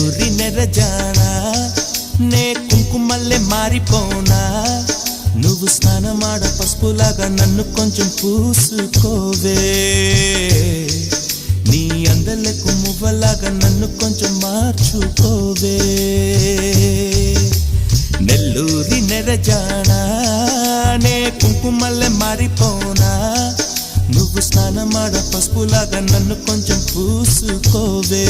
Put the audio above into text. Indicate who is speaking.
Speaker 1: నెల్లూరి నెరజానా నే కుంకుమల్లే మారిపోనా నువ్వు స్నానమాడ పసుపులాగా నన్ను కొంచెం పూసుకోవే నీ అందలకు మువ్వలాగా నన్ను కొంచెం మార్చుకోవే నెల్లూరి నెరజానా నే కుంకుమల్లే మారిపోనా నువ్వు స్నానమాడ పసుపులాగా నన్ను కొంచెం పూసుకోవే